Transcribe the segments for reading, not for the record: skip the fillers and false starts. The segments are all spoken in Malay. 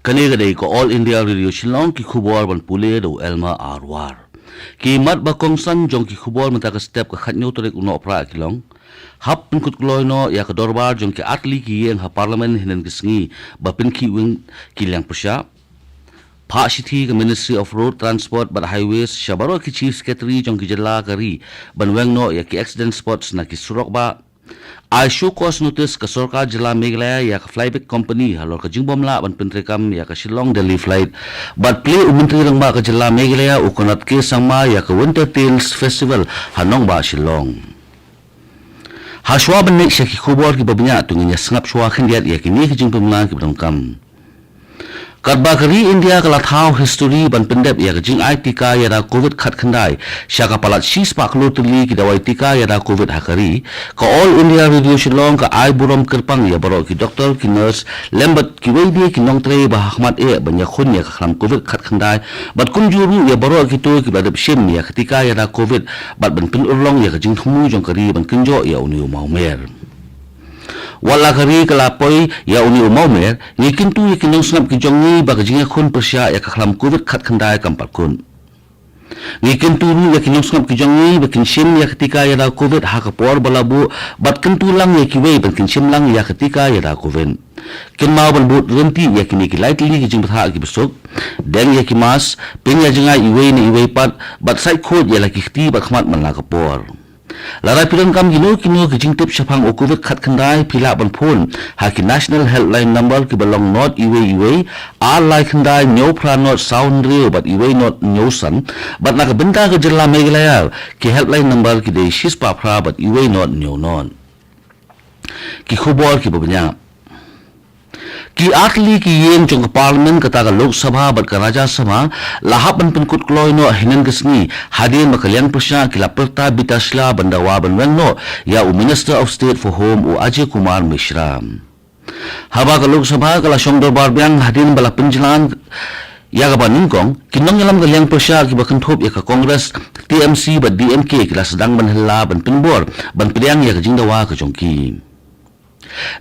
Kanegade ko All India Radio Shillong ki khubor ban pule do Elma Arwar. Ki mat ba kongsan jong ki khubor mata ka step ka khatnyo to uno pra kilong. Hap pun kut kloy no ya ka dorbar jong ki atli ki yeng ha parliament hinan kisngi ba pin ki wing ki lang persya. Pa City Ministry of Road Transport but Highways Shabaro ki Chief Secretary jong ki jala kari ban weng no ya ki accident spots na ki surok ba. I show cause notice ka Sarkar Jila Meghalaya ya ka flyback company halor ka jingbom la ban pentrekam ya ka Shillong Delhi flight but play umintri lang ba ka Jila Meghalaya ukonat ke sangma ya ka Winter Tales Festival hanong ba Shillong. Haswa ban nek ki khubor ki babnya tunginya sangap shwa khindiat ya ki ni ki jingbom la ki bangkam. Karbakari India kala thau history ban pendep ya jing ai tika ya da covid khat khandai syaka palat sis pak lu tuli ki dawai tika ya da covid hakari ka All India Radio Shillong ka ai buram kerpang ya baro ki doktor ki nurse lembat ki weidi ki nong tre ba ahmad e ban ya khun ya kham covid khat khandai bat kun juru ya baro ki to ki badap shim ya tika ya da covid bat ban pin urlong ya jing thumu jong kari ban kinjo ya uni maumer wala kari kalapoi ya uni umaumer ni kintu ya kinong snap ki jongi ba jinga khun persya ya kakhlam covid khat khandai kampal kun ni kintu ya kinong snap ki jongi ba kinshim ya ketika ya da covid ha ka por balabu bat kintu lang ya ki wei ban kinshim lang ya ketika ya da covid kin mau ban but renti ya kini ki lightly ki jing batha ki besok deng ya ki mas pin ya jinga iwei ni iwei pat bat sai khod ya la ki khti ba khmat man la ka por Larai pilang kam kino ki jing tip syapang o covid khat khandai pila ban phone ha ki national helpline number ki balong not iwe a lai khandai nyo pra not sound real but iwe not nyo san but nak benda ke Jila Meghalaya ki helpline number ki de shispa pra but iwe not nyo non ki khubor ki babnya ki atli ki yeng jong parliament kata ka lok sabha bat ka raja sabha lahapan penkut kloy no hinan kesni hadir makalyang persya ki laperta bitasla bandawa banweng no ya minister of state for home u Ajay Kumar Mishra haba ka lok sabha kala shong dorbar byang hadir bala penjalan ya ka baningkong kinong yalam kalyang persya ki bakan thop ya ka congress TMC bat DMK ki la sedang banhela ban penbor ban pediang ya ka jingdawa ka jongki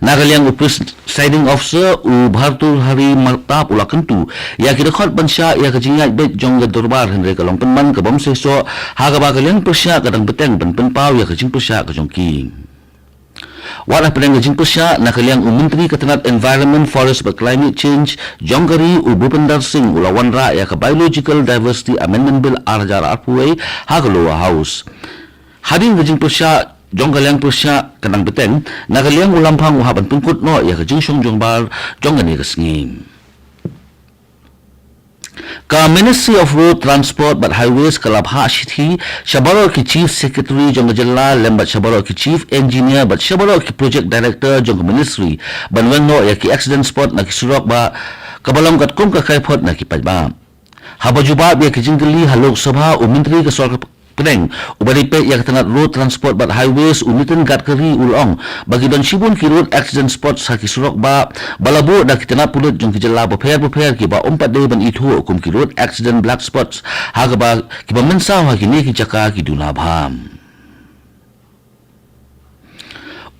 Nagaliang presiding officer u Bhartul Hari Martap ula kentu ya ki rekhot bansya ya ka jingat bet jong ga dorbar henre ka long penman ka bom seso ha ka ba kalian persya kadang beteng ben penpau ya ka jing persya ka jongki wala pedang jing persya nakaliang menteri ketenat environment forest but climate change jonggari u Bhupendra Singh ula wanra ya ka biological diversity amendment bill arjar arpuai ha ka lower house hadin jing persya jonggalyang persya kanang beteng nagalyang ulampang uhaban pengkut no ya kajing syong jongbar jonggani kesngi ka Ministry of Road Transport but Highways kalab ha City Shabaro ki Chief Secretary jong Jala lembat Shabaro ki Chief Engineer but Shabaro ki Project Director jong Ministry banweng no ya ki accident spot na ki surok ba kabalong kat kum ka kaipot na ki pajba haba jubab ya ki jingli halok sabha u menteri ka sorka Peneng, ubaripe yang tenat road transport but highways unitin Gadkari ulong bagi ban sibun ki road accident spot sa ki surok ba balabo da kitana pulut jong ki jala beper ki ba umpat de ban itu kum ki road accident black spots ha ba ki ba mensa ha ki ni ki jaka ki duna bham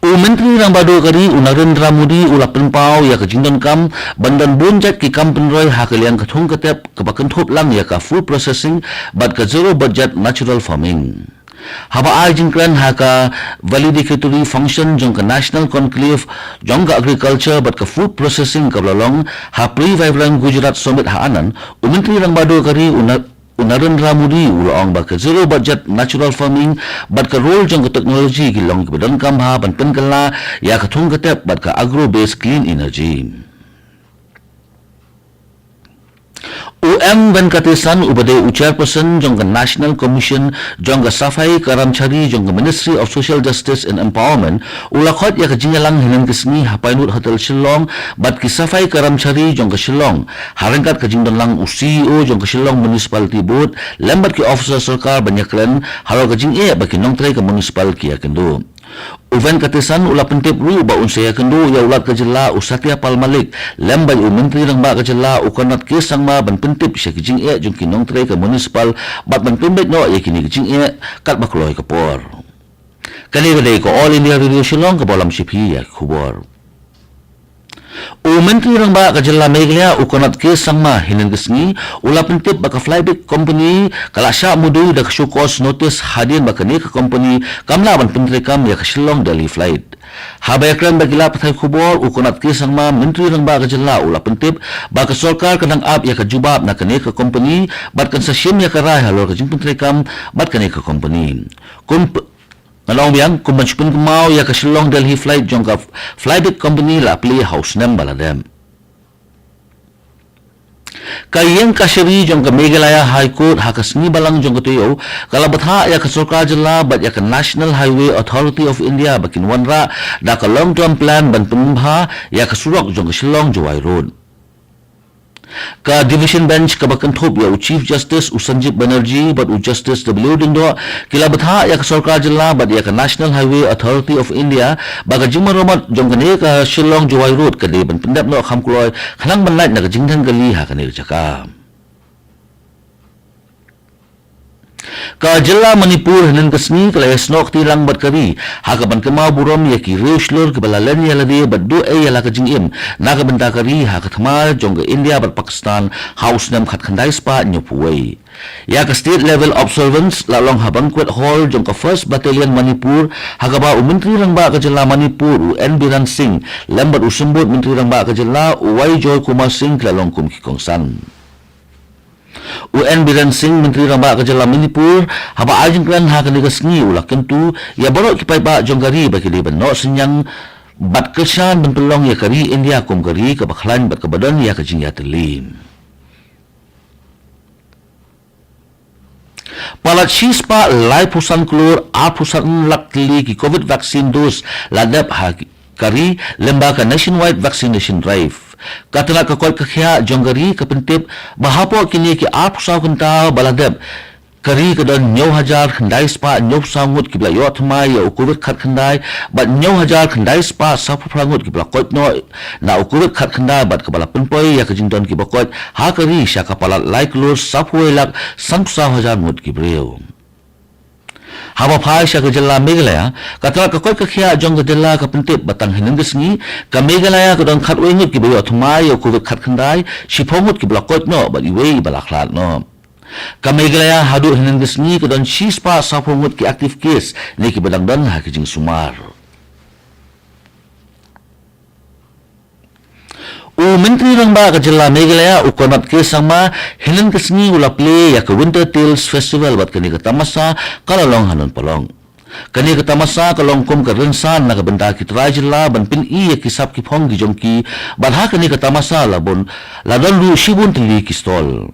Menteri Rang Badu Kari Narendra Modi ula penpau ya ka jingdon kam bandan bonjat ki kam penroy ha kalian kathung katep ka bakan thop lang ya ka food processing but ka zero budget natural farming haba ai jingkran ha ka valedictory function jong ka national conclave jong ka agriculture but ka food processing ka lalong ha pre-vibrant Gujarat summit ha anan Menteri Rang Badu Kari Narendra Modi ulang ba ka zero budget natural farming bat ka role jong ka technology ki long ki badan kam ha ban penkala ya ka thung ka tep bat ka agro based clean energy Venkateshan ubade chairperson jong ka National Commission jong ka Safai Karamchari jong ka Ministry of Social Justice and Empowerment ulakhot ya ka jingalang hinan kisni hapainut hotel Shillong bat ki Safai Karamchari jong ka Shillong harangkat ka jingdon lang u CEO jong ka Shillong Municipality Board lembat ki officer sarkar banyaklen haro ka jing ba ki nongtray ka municipal ki ya kendo Venkateshan ula pentip ru ba unsaya kendo ya ulat ka Jila Satya Pal Malik lembay menteri rang ba ka Jila ukanat ke sangma ban pentip sya kijing jong kinong tre ka municipal bat ban pembek no ya kini kijing kat bakloy ka por kani badai ko All India Radio Shillong ka bolam sipi ya kubor Menteri Rangba ka Jilla Meghalaya ukonat ke sangma hinin kesni ulapin tip baka flybit company kalasya mudu da show cause notice hadin baka ni ka company kamla ban pentri kam ya ka Shillong Delhi flight. Habayakran bagila pathai khubor ukonat ke sangma Menteri Rangba ka Jilla ulapin tip baka sarkar kanang ap ya ka jubab na kani ka company bat kan sa shim ya ka rai halor ka jing pentri kam bat kani ka company. Nalong biang kumbanchpun kumau ya ka Shillong Delhi flight jong ka flybit company la play house nem baladem. Kayeng kasyari jong ka Meghalaya High Court hakasni balang jong ka tuyo kalabatha ya ka sarkar jilla bat ya ka National Highway Authority of India bakin wanra da ka long term plan ban penumha ya ka surok jong ka Shillong Jowai Road. Ka division bench ka bakan thop ya Chief Justice Sanjeev Banerjee but Justice W Dindo kila batha ya ka sarkar jilla but ya ka National Highway Authority of India baga jingma romat jong ka ne ka Shillong Jowai Road ka de ban pendap no khamkuloi khanang ban light na ka jingthang gali ha ka ne jaka ka Jilla Manipur hanan kasni kala snok tilang bat kari hakaban kama burom ya ki reuslur ke balalan ya lade baddu ya la ka jingim na ka banta kari ha ka thama jong India bat Pakistan house nam khat khandai spa nyopuwei ya ka state level observance la long ha banquet hall jong ka 1st Battalion Manipur hakaba Menteri Rangba ka Jilla Manipur N Biran Singh lambat usumbut Menteri Rangba ka Jilla Wai Joy Kumar Singh la long kum ki kongsan UN Biran Singh Menteri Rangba ka Jilla Manipur haba ajeng klan ha kani kasngi ulak kentu ya borok kipai ba jonggari bagi di benok senyang bat kesan benpelong ya kari India kum kari ka bakhlan bat ka badan ya ka jingya telim palat shispa lai pusan klur a pusan lakli ki COVID vaccine dose ladap ha kari lembaga nationwide vaccination drive katana ka kol kakhya jonggari kapentip bahapo kini ki ap saw kenta baladeb kari kadon 9000 khandai spa 900 ki bla yot mai ya ukubet khat khandai bat 9000 khandai spa sapu prangut ki bla kot no na ukubet khat khandai bat ka bala penpoi ya ka jingdon ki bakot ha kari sha ka palat like lor sapu elak 1000 mut ki breu haba phai sha ka Jilla Meghalaya katla ka koi ka khia jong ka Jilla ka pentip batang hinan gisngi ka Meghalaya ka don khat wengut ki bayo thmai yo ku khat khandai shiphongut ki blakot no ba iwei balaklat no ka Meghalaya hadu hinan gisngi ka don shispa saphongut ki active case ni ki badang don ha ki jing sumar Menteri Rangba ka Jilla Meghalaya ukonat ke sama hinan kesni ulaple ya ka Winter Tales Festival bat kani ka tamasa kalalong hanon palong kani ka tamasa kalong kum ka rensan na ka benda ki tra Jilla ban pin I ya kisap ki phong ki jongki ban ha kani ka tamasa labon ladon lu shibun tili ki stall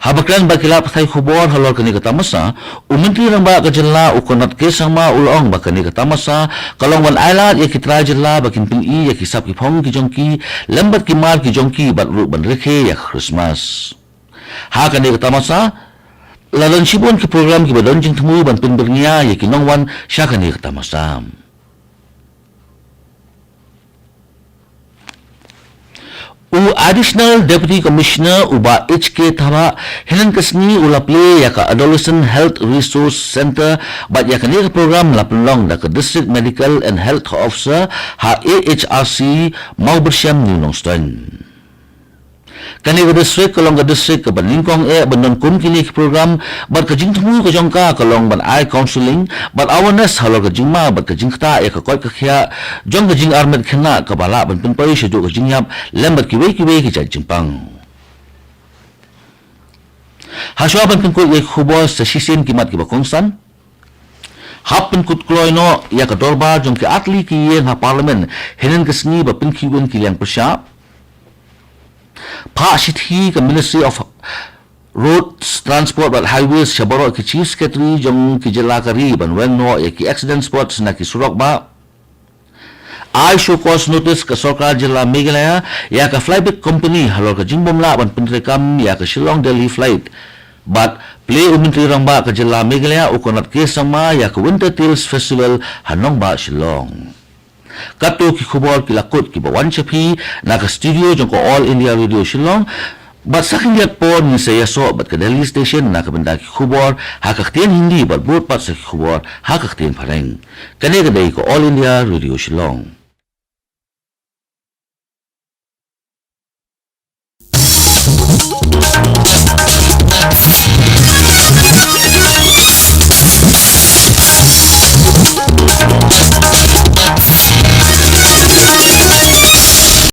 habaklan bakila pathai khubor halor kani ka tamasa Menteri Rangba ka Jilla ukonat ke sama ulong bakani ka tamasa kalong wan island ya kitra Jilla bakin pin I ya kisap ki phong ki jongki lambat ki mar ki jongki bat ru ban rekhe ya Christmas ha kani ka tamasa ladon shibun ki program ki badon jing thmu ban pin bernia ya ki nongwan sha kani ka tamasa Additional Deputy Commissioner Uba HK Thaba hinan kasni ulaple ya ka Adolescent Health Resource Center bat ya kani program lapelong da ka District Medical and Health Officer ha AHRC mau bersyam ni Longston kani ka district kalong ka district ka banlingkong bandon kum kini ki program bat ka jingthu ka jongka kalong ban I counseling bat awareness halor ka jingma bat ka jingta ka koi ka khya jong ka jing armet khna ka bala ban penpai shedu ka jingyap lembat ki wei ki jingpang haswa ban ko ye khubos sa sisin kimat ki bakongsan happen kut kloino ya ka dorba jong ki atli ki ye ha parliament hinan kasni ba pin ki wen ki yang persya Pa Shithi ka Ministry of Roads Transport and Highways Shabaro ki Chief Secretary jong ki Jilla kari ban wenno ya ki accident spots na ki surok ba I show cause notice ka sarkar Jilla Meghalaya ya ka flybit company halor ka jingbom la ban pentrekam ya ka Shillong Delhi flight but play Menteri Rangba ka Jilla Meghalaya ukonat ke sama ya ka Winter Tales Festival hanong ba Shillong kato ki khubor ki lakot ki bawan chapi na ka studio jong ko All India Radio Shillong bat sakin diat pon ni saya so bat ka Delhi station na ka benda ki khubor ha ka khtian hindi bat bot pat sa ki khubor ha ka khtian phareng kane ka dai ko All India Radio Shillong